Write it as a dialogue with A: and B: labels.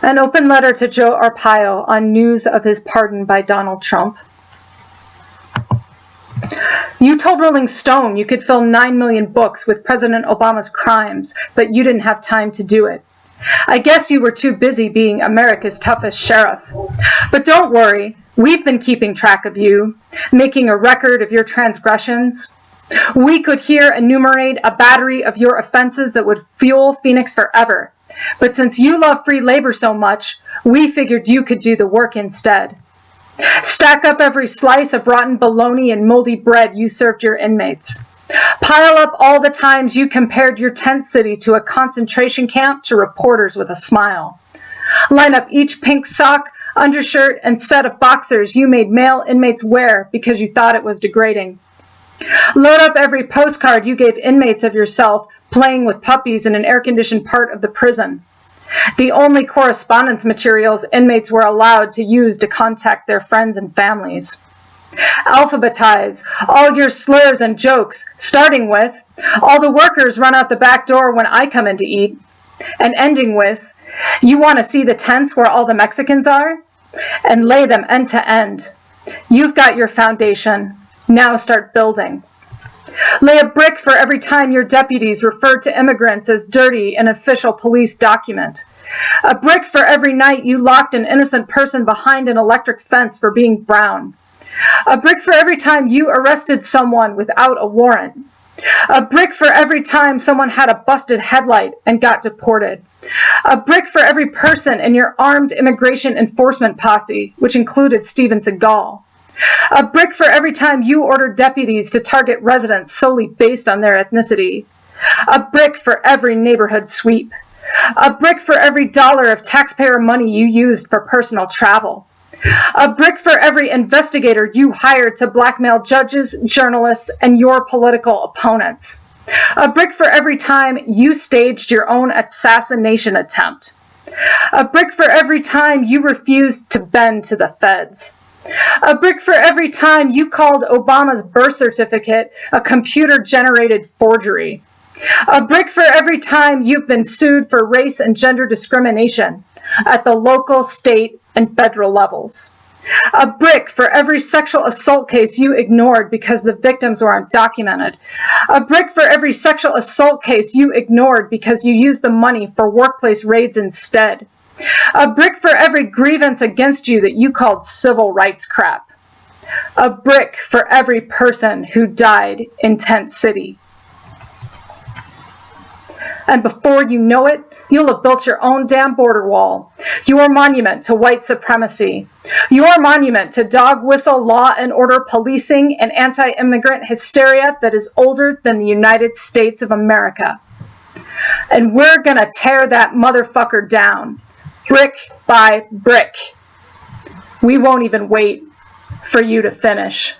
A: An open letter to Joe Arpaio on news of his pardon by Donald Trump. You told Rolling Stone you could fill 9 million books with President Obama's crimes, but you didn't have time to do it. I guess you were too busy being America's toughest sheriff. But don't worry, we've been keeping track of you, making a record of your transgressions. We could here enumerate a battery of your offenses that would fuel Phoenix forever. But since you love free labor so much, we figured you could do the work instead. Stack up every slice of rotten bologna and moldy bread you served your inmates. Pile up all the times you compared your tent city to a concentration camp to reporters with a smile. Line up each pink sock, undershirt, and set of boxers you made male inmates wear because you thought it was degrading. Load up every postcard you gave inmates of yourself playing with puppies in an air-conditioned part of the prison. The only correspondence materials inmates were allowed to use to contact their friends and families. Alphabetize all your slurs and jokes, starting with, all the workers run out the back door when I come in to eat, and ending with, you want to see the tents where all the Mexicans are? And lay them end to end. You've got your foundation. Now start building. Lay a brick for every time your deputies referred to immigrants as dirty in an official police document. A brick for every night you locked an innocent person behind an electric fence for being brown. A brick for every time you arrested someone without a warrant. A brick for every time someone had a busted headlight and got deported. A brick for every person in your armed immigration enforcement posse, which included Steven Seagal. A brick for every time you ordered deputies to target residents solely based on their ethnicity. A brick for every neighborhood sweep. A brick for every dollar of taxpayer money you used for personal travel. A brick for every investigator you hired to blackmail judges, journalists, and your political opponents. A brick for every time you staged your own assassination attempt. A brick for every time you refused to bend to the feds. A brick for every time you called Obama's birth certificate a computer-generated forgery. A brick for every time you've been sued for race and gender discrimination at the local, state, and federal levels. A brick for every sexual assault case you ignored because the victims were undocumented. A brick for every sexual assault case you ignored because you used the money for workplace raids instead. A brick for every grievance against you that you called civil rights crap. A brick for every person who died in Tent City. And before you know it, you'll have built your own damn border wall, your monument to white supremacy, your monument to dog whistle law and order policing and anti-immigrant hysteria that is older than the United States of America. And we're gonna tear that motherfucker down, brick by brick. We won't even wait for you to finish.